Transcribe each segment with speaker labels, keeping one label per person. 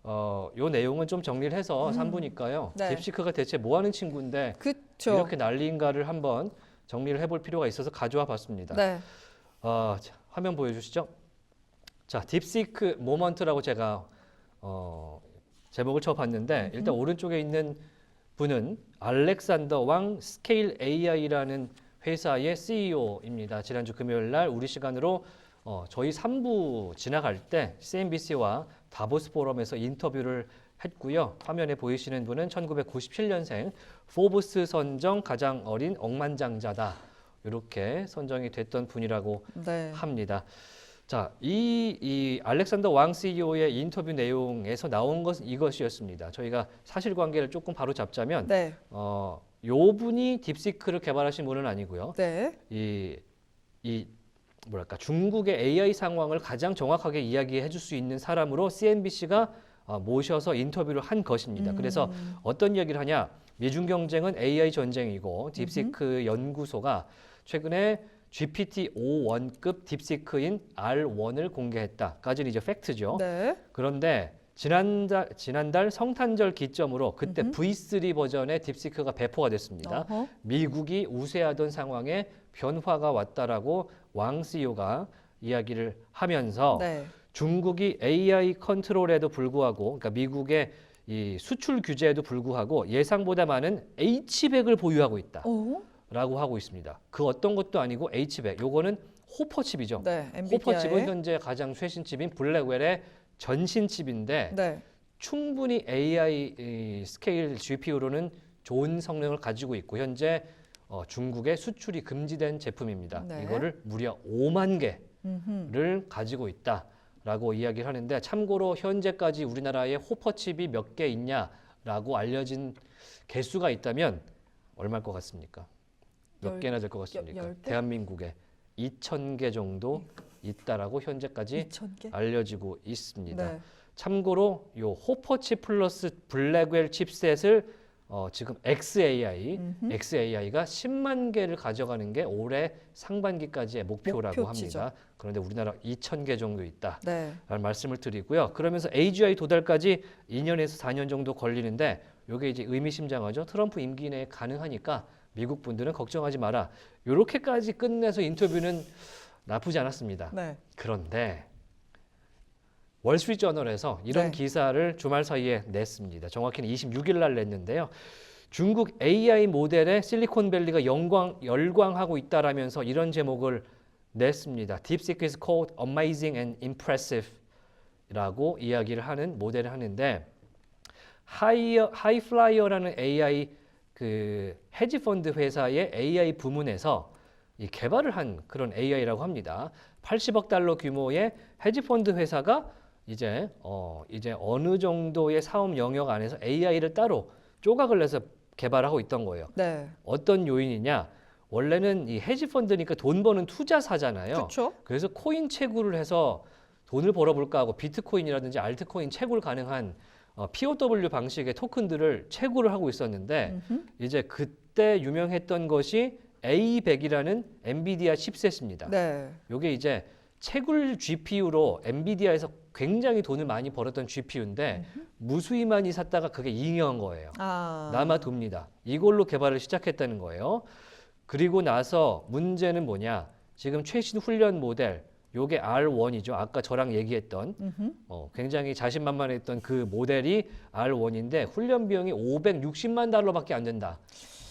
Speaker 1: 요 내용은 좀 정리를 해서 3부니까요.
Speaker 2: 네.
Speaker 1: 딥시크가 대체 뭐 하는 친구인데
Speaker 2: 그렇죠.
Speaker 1: 이렇게 난리인가를 한번 정리를 해볼 필요가 있어서 가져와 봤습니다.
Speaker 2: 네.
Speaker 1: 자, 화면 보여주시죠. 자, 딥시크 모먼트라고 제가 제목을 쳐봤는데 일단 오른쪽에 있는 분은 알렉산더 왕 스케일 AI라는 회사의 CEO입니다. 지난주 금요일 날 우리 시간으로 저희 3부 지나갈 때 CNBC와 다보스 포럼에서 인터뷰를 했고요. 화면에 보이시는 분은 1997년생 포브스 선정 가장 어린 억만장자다. 이렇게 선정이 됐던 분이라고
Speaker 2: 네.
Speaker 1: 합니다. 자, 이 알렉산더 왕 CEO의 인터뷰 내용에서 나온 것은 이것이었습니다. 저희가 사실관계를 조금 바로 잡자면
Speaker 2: 네.
Speaker 1: 요 분이 딥시크를 개발하신 분은 아니고요.
Speaker 2: 네.
Speaker 1: 이 뭐랄까 중국의 AI 상황을 가장 정확하게 이야기해 줄 수 있는 사람으로 CNBC가 모셔서 인터뷰를 한 것입니다. 그래서 어떤 이야기를 하냐? 미중 경쟁은 AI 전쟁이고 딥시크 연구소가 최근에 GPT-5.1급 딥시크인 R1을 공개했다까지는 이제 팩트죠.
Speaker 2: 네.
Speaker 1: 그런데 지난달 성탄절 기점으로 그때 V3 버전의 딥시크가 배포가 됐습니다.
Speaker 2: 어허.
Speaker 1: 미국이 우세하던 상황에 변화가 왔다라고 왕 CEO가 이야기를 하면서
Speaker 2: 네.
Speaker 1: 중국이 AI 컨트롤에도 불구하고, 그러니까 미국의 이 수출 규제에도 불구하고 예상보다 많은 H100을 보유하고 있다라고 하고 있습니다. 그 어떤 것도 아니고 H100, 요거는 호퍼 칩이죠.
Speaker 2: 네.
Speaker 1: 호퍼 칩은
Speaker 2: 엔비디아의
Speaker 1: 현재 가장 최신 칩인 블랙웰의 전신 칩인데
Speaker 2: 네.
Speaker 1: 충분히 AI 스케일 GPU로는 좋은 성능을 가지고 있고 현재 중국에 수출이 금지된 제품입니다.
Speaker 2: 네.
Speaker 1: 이거를 무려 5만 개를
Speaker 2: 음흠.
Speaker 1: 가지고 있다라고 이야기를 하는데 참고로 현재까지 우리나라에 호퍼 칩이 몇 개 있냐라고 알려진 개수가 있다면 얼마일 것 같습니까? 몇 개나 될 것 같습니까?
Speaker 2: 10개?
Speaker 1: 대한민국에 2,000개 정도 있다라고 현재까지
Speaker 2: 2,000개?
Speaker 1: 알려지고 있습니다.
Speaker 2: 네.
Speaker 1: 참고로 요 호퍼칩 플러스 블랙웰 칩셋을 지금 XAI가 10만 개를 가져가는 게 올해 상반기까지의 목표라고
Speaker 2: 목표치죠.
Speaker 1: 합니다. 그런데 우리나라 2,000개 정도 있다라는
Speaker 2: 네.
Speaker 1: 말씀을 드리고요. 그러면서 AGI 도달까지 2년에서 4년 정도 걸리는데 이게 이제 의미심장하죠. 트럼프 임기 내에 가능하니까 미국 분들은 걱정하지 마라. 이렇게까지 끝내서 인터뷰는 나쁘지 않았습니다.
Speaker 2: 네.
Speaker 1: 그런데 월스트리트저널에서 이런
Speaker 2: 네.
Speaker 1: 기사를 주말 사이에 냈습니다. 정확히는 26일 날 냈는데요. 중국 AI 모델에 실리콘밸리가 열광하고 있다라면서 이런 제목을 냈습니다. DeepSeek is called amazing and impressive 라고 이야기를 하는 모델을 하는데 하이플라이어라는 AI 그 헤지펀드 회사의 AI 부문에서 이 개발을 한 그런 AI라고 합니다. 80억 달러 규모의 헤지펀드 회사가 이제 어느 정도의 사업 영역 안에서 AI를 따로 조각을 내서 개발하고 있던 거예요.
Speaker 2: 네.
Speaker 1: 어떤 요인이냐? 원래는 이 헤지펀드니까 돈 버는 투자사잖아요.
Speaker 2: 그렇죠.
Speaker 1: 그래서 코인 채굴을 해서 돈을 벌어볼까 하고 비트코인이라든지 알트코인 채굴 가능한 POW 방식의 토큰들을 채굴을 하고 있었는데 이제 그때 유명했던 것이 A100이라는 엔비디아 칩셋입니다.
Speaker 2: 네.
Speaker 1: 이게 이제 채굴 GPU로 엔비디아에서 굉장히 돈을 많이 벌었던 GPU인데 무수히 많이 샀다가 그게 잉여한 거예요. 남아둡니다. 이걸로 개발을 시작했다는 거예요. 그리고 나서 문제는 뭐냐? 지금 최신 훈련 모델 요게 R1이죠. 아까 저랑 얘기했던 굉장히 자신만만했던 그 모델이 R1인데 훈련 비용이 560만 달러밖에 안 된다.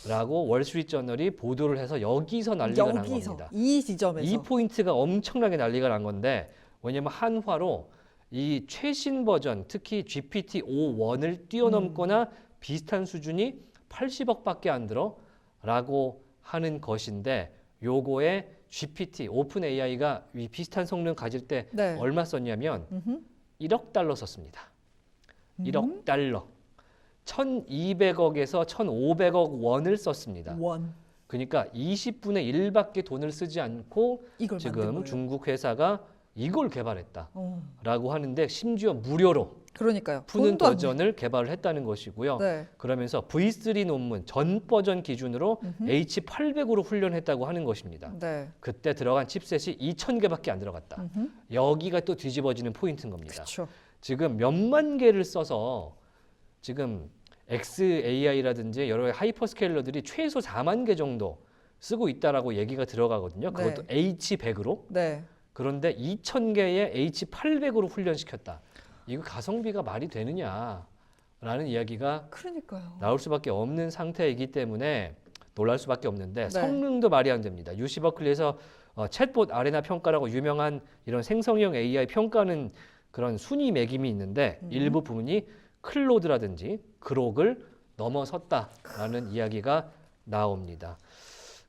Speaker 1: 라고 월스트리트저널이 보도를 해서 여기서 난리가 난 겁니다.
Speaker 2: 이 지점에서.
Speaker 1: 이 포인트가 엄청나게 난리가 난 건데 왜냐면 한화로 이 최신 버전 특히 GPT-5.1을 뛰어넘거나 비슷한 수준이 80억밖에 안 들어 라고 하는 것인데 요거에 GPT, 오픈 AI가 이 비슷한 성능 가질 때
Speaker 2: 네.
Speaker 1: 얼마 썼냐면 1억 달러 썼습니다. 1억 달러. 1,200억에서 1,500억 원을 썼습니다.
Speaker 2: 원.
Speaker 1: 그러니까 20분의 1밖에 돈을 쓰지 않고
Speaker 2: 이걸 만든
Speaker 1: 지금
Speaker 2: 거예요.
Speaker 1: 중국 회사가 이걸 개발했다라고 하는데 심지어 무료로
Speaker 2: 그러니까요.
Speaker 1: 푸는
Speaker 2: 돈도 안
Speaker 1: 버전을 개발을 했다는 것이고요.
Speaker 2: 네.
Speaker 1: 그러면서 V3 논문 전 버전 기준으로 H800으로 훈련했다고 하는 것입니다.
Speaker 2: 네.
Speaker 1: 그때 들어간 칩셋이 2,000개밖에 안 들어갔다. 여기가 또 뒤집어지는 포인트인 겁니다.
Speaker 2: 그렇죠.
Speaker 1: 지금 몇만 개를 써서 지금 XAI라든지 여러 하이퍼스케일러들이 최소 4만 개 정도 쓰고 있다라고 얘기가 들어가거든요. 그것도
Speaker 2: 네.
Speaker 1: H100으로.
Speaker 2: 네.
Speaker 1: 그런데 2,000개의 H800으로 훈련시켰다. 이거 가성비가 말이 되느냐라는 이야기가
Speaker 2: 그러니까요.
Speaker 1: 나올 수밖에 없는 상태이기 때문에 놀랄 수밖에 없는데
Speaker 2: 네.
Speaker 1: 성능도 말이 안 됩니다. UC 버클리에서 챗봇 아레나 평가라고 유명한 이런 생성형 AI 평가는 그런 순위 매김이 있는데 일부 부분이 클로드라든지 그록을 넘어섰다라는 이야기가 나옵니다.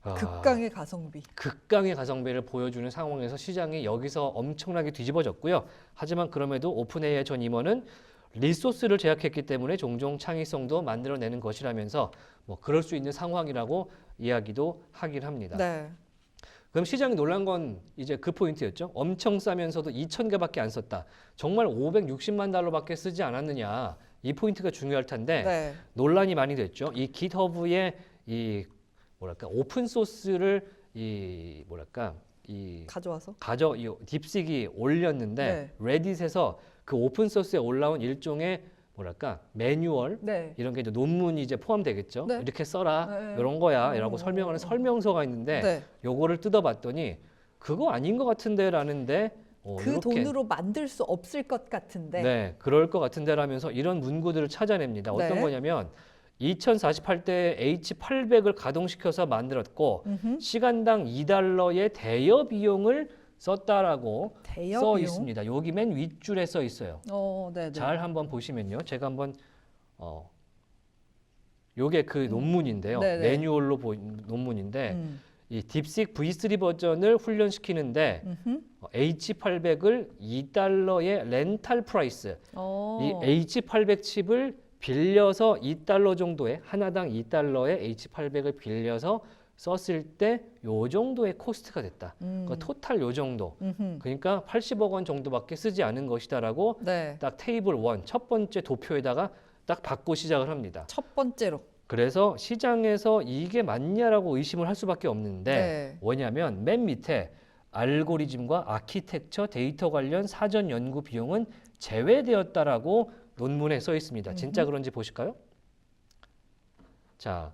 Speaker 2: 극강의 가성비.
Speaker 1: 극강의 가성비를 보여주는 상황에서 시장이 여기서 엄청나게 뒤집어졌고요. 하지만 그럼에도 오픈 AI 전 임원은 리소스를 제약했기 때문에 종종 창의성도 만들어내는 것이라면서 뭐 그럴 수 있는 상황이라고 이야기도 하긴 합니다.
Speaker 2: 네.
Speaker 1: 그럼 시장이 놀란 건 이제 그 포인트였죠. 엄청 싸면서도 2,000개밖에 안 썼다. 정말 560만 달러밖에 쓰지 않았느냐. 이 포인트가 중요할 텐데
Speaker 2: 네.
Speaker 1: 논란이 많이 됐죠. 이 깃허브의 이 뭐랄까 오픈 소스를 이 뭐랄까 이
Speaker 2: 가져와서.
Speaker 1: 이 딥식이 올렸는데 레딧에서 그 오픈 소스에 올라온 일종의 뭐랄까 매뉴얼
Speaker 2: 네.
Speaker 1: 이런 게 이제 논문이 이제 포함되겠죠.
Speaker 2: 네.
Speaker 1: 이렇게 써라
Speaker 2: 네.
Speaker 1: 이런 거야라고 설명하는 설명서가 있는데
Speaker 2: 네.
Speaker 1: 요거를 뜯어봤더니 그거 아닌 것 같은데라는데
Speaker 2: 그
Speaker 1: 이렇게
Speaker 2: 돈으로 만들 수 없을 것 같은데.
Speaker 1: 네, 그럴 것 같은데라면서 이런 문구들을 찾아냅니다. 어떤
Speaker 2: 네.
Speaker 1: 거냐면 2048대 H800을 가동시켜서 만들었고 시간당 $2의 대여 비용을 썼다라고
Speaker 2: 대여
Speaker 1: 써
Speaker 2: 비용?
Speaker 1: 있습니다. 여기 맨 윗줄에 써 있어요.
Speaker 2: 네.
Speaker 1: 잘 한번 보시면요. 제가 한번 요게 그 논문인데요.
Speaker 2: 네네.
Speaker 1: 매뉴얼로 보인 논문인데 이 딥식 V3 버전을 훈련시키는데 H800을 $2의 렌탈 프라이스 이 H800 칩을 빌려서 $2 정도의 하나당 $2의 H800을 빌려서 썼을 때 요 정도의 코스트가 됐다. 그러니까 토탈 요 정도. 그러니까 80억 원 정도밖에 쓰지 않은 것이다라고
Speaker 2: 네.
Speaker 1: 딱 테이블 1 첫 번째 도표에다가 딱 받고 시작을 합니다.
Speaker 2: 첫 번째로.
Speaker 1: 그래서 시장에서 이게 맞냐라고 의심을 할 수밖에 없는데
Speaker 2: 네.
Speaker 1: 뭐냐면 맨 밑에 알고리즘과 아키텍처 데이터 관련 사전 연구 비용은 제외되었다라고 논문에 써 있습니다. 진짜 그런지 보실까요? 자,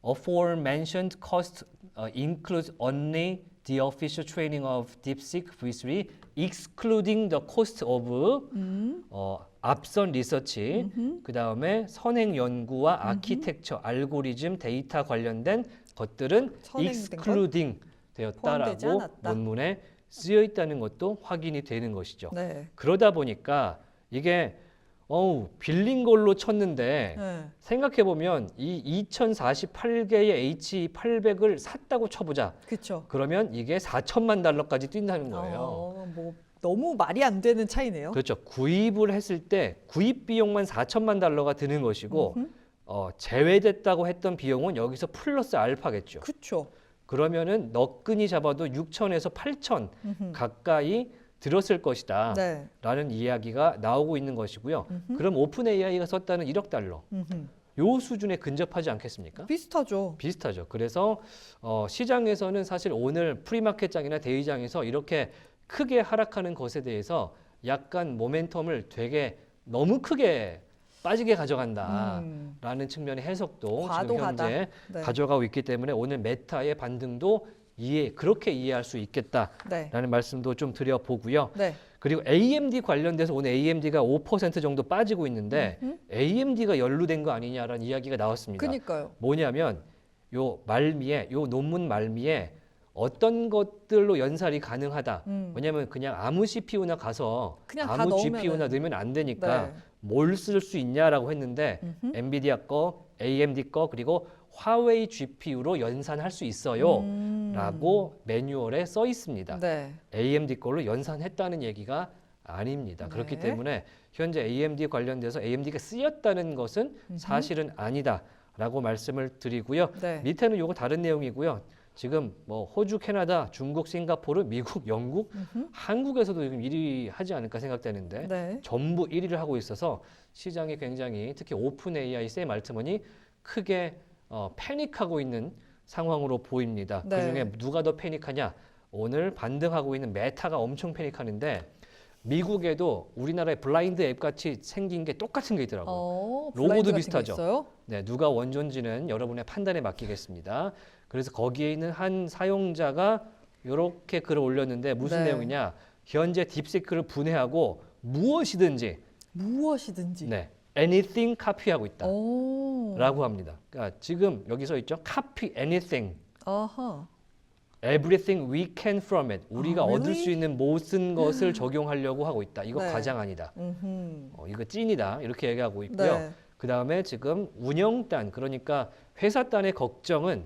Speaker 1: aforementioned cost includes only the official training of DeepSeek V3, excluding the cost of 앞선 리서치, 그 다음에 선행 연구와 아키텍처, 알고리즘, 데이터 관련된 것들은 excluding
Speaker 2: 포함되지
Speaker 1: 되었다라고
Speaker 2: 않았다.
Speaker 1: 논문에 쓰여 있다는 것도 확인이 되는 것이죠.
Speaker 2: 네.
Speaker 1: 그러다 보니까 이게 빌린 걸로 쳤는데
Speaker 2: 네.
Speaker 1: 생각해 보면 이 2048개의 H800을 샀다고 쳐보자.
Speaker 2: 그렇죠.
Speaker 1: 그러면 이게 4천만 달러까지 뛴다는 거예요.
Speaker 2: 뭐 너무 말이 안 되는 차이네요.
Speaker 1: 그렇죠. 구입을 했을 때 구입 비용만 4천만 달러가 드는 것이고 제외됐다고 했던 비용은 여기서 플러스 알파겠죠.
Speaker 2: 그렇죠.
Speaker 1: 그러면은 너끈히 잡아도 6천에서 8천 가까이 들었을 것이다
Speaker 2: 네.
Speaker 1: 라는 이야기가 나오고 있는 것이고요. 그럼 오픈 AI가 썼다는 1억 달러 요 수준에 근접하지 않겠습니까?
Speaker 2: 비슷하죠.
Speaker 1: 비슷하죠. 그래서 시장에서는 사실 오늘 프리마켓장이나 대의장에서 이렇게 크게 하락하는 것에 대해서 약간 모멘텀을 되게 너무 크게 빠지게 가져간다라는 측면의 해석도 지금
Speaker 2: 과도하다.
Speaker 1: 현재
Speaker 2: 네.
Speaker 1: 가져가고 있기 때문에 오늘 메타의 반등도 그렇게 이해할 수 있겠다라는
Speaker 2: 네.
Speaker 1: 말씀도 좀 드려보고요.
Speaker 2: 네.
Speaker 1: 그리고 AMD 관련돼서 오늘 AMD가 5% 정도 빠지고 있는데 AMD가 연루된 거 아니냐라는 이야기가 나왔습니다.
Speaker 2: 그러니까요.
Speaker 1: 뭐냐면 요 논문 말미에 어떤 것들로 연산이 가능하다. 왜냐하면 그냥 아무 CPU나 가서
Speaker 2: 그냥 다
Speaker 1: 아무
Speaker 2: 넣으면은-
Speaker 1: GPU나 넣으면 안 되니까
Speaker 2: 네.
Speaker 1: 뭘 쓸 수 있냐라고 했는데 엔비디아 거, AMD 거 그리고 화웨이 GPU로 연산할 수 있어요. 라고 매뉴얼에 써 있습니다.
Speaker 2: 네.
Speaker 1: AMD 걸로 연산했다는 얘기가 아닙니다. 그렇기
Speaker 2: 네.
Speaker 1: 때문에 현재 AMD 관련돼서 AMD가 쓰였다는 것은 사실은 아니다라고 말씀을 드리고요.
Speaker 2: 네.
Speaker 1: 밑에는 요거 다른 내용이고요. 지금 뭐 호주, 캐나다, 중국, 싱가포르, 미국, 영국, 한국에서도 지금 1위 하지 않을까 생각되는데
Speaker 2: 네.
Speaker 1: 전부 1위를 하고 있어서 시장이 굉장히 특히 오픈 AI, 샘 알트먼이 크게 패닉하고 있는 상황으로 보입니다.
Speaker 2: 네.
Speaker 1: 그중에 누가 더 패닉하냐? 오늘 반등하고 있는 메타가 엄청 패닉하는데 미국에도 우리나라의 블라인드 앱 같이 생긴 게 똑같은 게 있더라고요.
Speaker 2: 블라인드
Speaker 1: 로고도
Speaker 2: 같은 게
Speaker 1: 비슷하죠.
Speaker 2: 있어요?
Speaker 1: 네, 누가 원조인지는 여러분의 판단에 맡기겠습니다. 그래서 거기에 있는 한 사용자가 이렇게 글을 올렸는데 무슨
Speaker 2: 네.
Speaker 1: 내용이냐? 현재 딥시크를 분해하고 무엇이든지
Speaker 2: 무엇이든지.
Speaker 1: 네, anything 카피하고 있다.
Speaker 2: 오.
Speaker 1: 라고 합니다. 그러니까 지금 여기 써 있죠. copy anything,
Speaker 2: 아하.
Speaker 1: everything we can from it. 우리가 얻을
Speaker 2: really?
Speaker 1: 수 있는 모든 것을 적용하려고 하고 있다. 이거
Speaker 2: 네.
Speaker 1: 과장 아니다.
Speaker 2: 음흠.
Speaker 1: 이거 찐이다. 이렇게 얘기하고 있고요.
Speaker 2: 네.
Speaker 1: 그 다음에 지금 운영단, 그러니까 회사단의 걱정은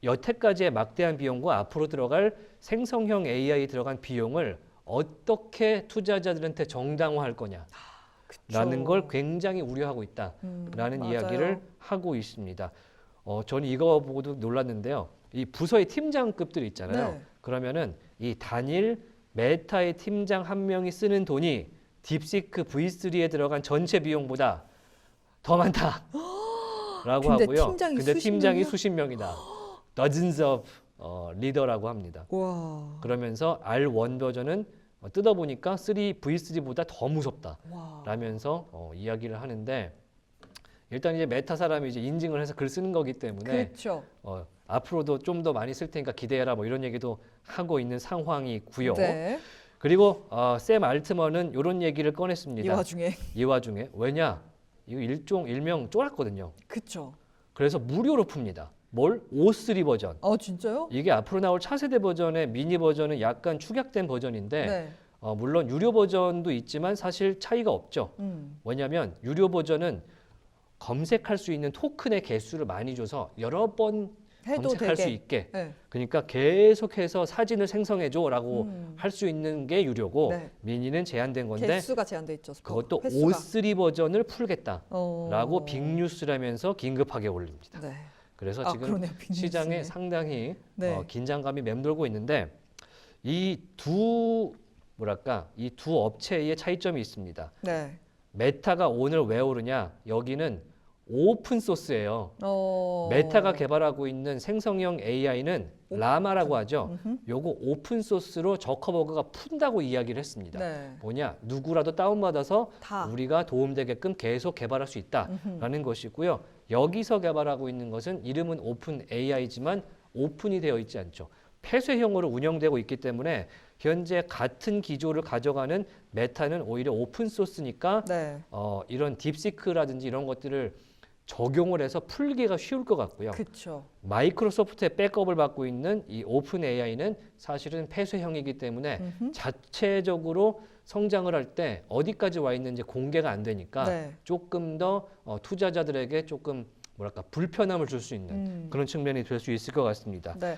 Speaker 1: 여태까지의 막대한 비용과 앞으로 들어갈 생성형 AI 들어간 비용을 어떻게 투자자들한테 정당화할 거냐. 라는
Speaker 2: 그쵸.
Speaker 1: 걸 굉장히 우려하고 있다라는
Speaker 2: 맞아요.
Speaker 1: 이야기를 하고 있습니다. 저는 이거 보고도 놀랐는데요. 이 부서의 팀장급들이 있잖아요.
Speaker 2: 네.
Speaker 1: 그러면은 이 단일 메타의 팀장 한 명이 쓰는 돈이 딥시크 V3에 들어간 전체 비용보다 더 많다라고
Speaker 2: 근데
Speaker 1: 하고요.
Speaker 2: 팀장이
Speaker 1: 근데
Speaker 2: 수십
Speaker 1: 팀장이
Speaker 2: 명이요?
Speaker 1: 수십 명이다. Dozens of 리더라고 합니다.
Speaker 2: 와.
Speaker 1: 그러면서 R1 버전은 뜯어보니까 V3보다 더 무섭다.
Speaker 2: 와.
Speaker 1: 라면서 이야기를 하는데 일단 이제 메타 사람이 이제 인증을 해서 글 쓰는 거기 때문에
Speaker 2: 그렇죠.
Speaker 1: 앞으로도 좀 더 많이 쓸 테니까 기대해라 뭐 이런 얘기도 하고 있는 상황이고요.
Speaker 2: 네.
Speaker 1: 그리고 샘 알트먼은 이런 얘기를 꺼냈습니다.
Speaker 2: 이 와중에.
Speaker 1: 왜냐? 이거 일명 쫄았거든요.
Speaker 2: 그렇죠.
Speaker 1: 그래서 무료로 풉니다. 뭘? O3 버전.
Speaker 2: 진짜요?
Speaker 1: 이게 앞으로 나올 차세대 버전의 미니 버전은 약간 축약된 버전인데
Speaker 2: 네.
Speaker 1: 물론 유료 버전도 있지만 사실 차이가 없죠. 왜냐하면 유료 버전은 검색할 수 있는 토큰의 개수를 많이 줘서 여러 번
Speaker 2: 해도
Speaker 1: 검색할
Speaker 2: 되게.
Speaker 1: 수 있게.
Speaker 2: 네.
Speaker 1: 그러니까 계속해서 사진을 생성해줘라고
Speaker 2: 음.
Speaker 1: 할 수 있는 게 유료고
Speaker 2: 네.
Speaker 1: 미니는 제한된 건데
Speaker 2: 개수가 제한돼 있죠.
Speaker 1: 그것도
Speaker 2: 횟수가.
Speaker 1: O3 버전을 풀겠다라고
Speaker 2: 어.
Speaker 1: 빅뉴스라면서 긴급하게 올립니다.
Speaker 2: 네.
Speaker 1: 그래서 지금
Speaker 2: 그러네요. 빅뉴스네.
Speaker 1: 시장에 상당히
Speaker 2: 네.
Speaker 1: 긴장감이 맴돌고 있는데 이 두 업체의 차이점이 있습니다.
Speaker 2: 네.
Speaker 1: 메타가 오늘 왜 오르냐? 여기는 오픈 소스예요. 메타가 개발하고 있는 생성형 AI는 라마라고 하죠. 요거 오픈 소스로 저커버그가 푼다고 이야기를 했습니다.
Speaker 2: 네.
Speaker 1: 뭐냐? 누구라도 다운받아서
Speaker 2: 다.
Speaker 1: 우리가 도움되게끔 계속 개발할 수 있다라는 것이고요. 여기서 개발하고 있는 것은 이름은 오픈 AI지만 오픈이 되어 있지 않죠. 폐쇄형으로 운영되고 있기 때문에 현재 같은 기조를 가져가는 메타는 오히려 오픈 소스니까
Speaker 2: 네.
Speaker 1: 이런 딥시크라든지 이런 것들을 적용을 해서 풀기가 쉬울 것 같고요.
Speaker 2: 그렇죠.
Speaker 1: 마이크로소프트의 백업을 받고 있는 이 오픈 AI는 사실은 폐쇄형이기 때문에 자체적으로 성장을 할 때 어디까지 와 있는지 공개가 안 되니까
Speaker 2: 네.
Speaker 1: 조금 더 투자자들에게 조금 불편함을 줄 수 있는 그런 측면이 될 수 있을 것 같습니다.
Speaker 2: 네.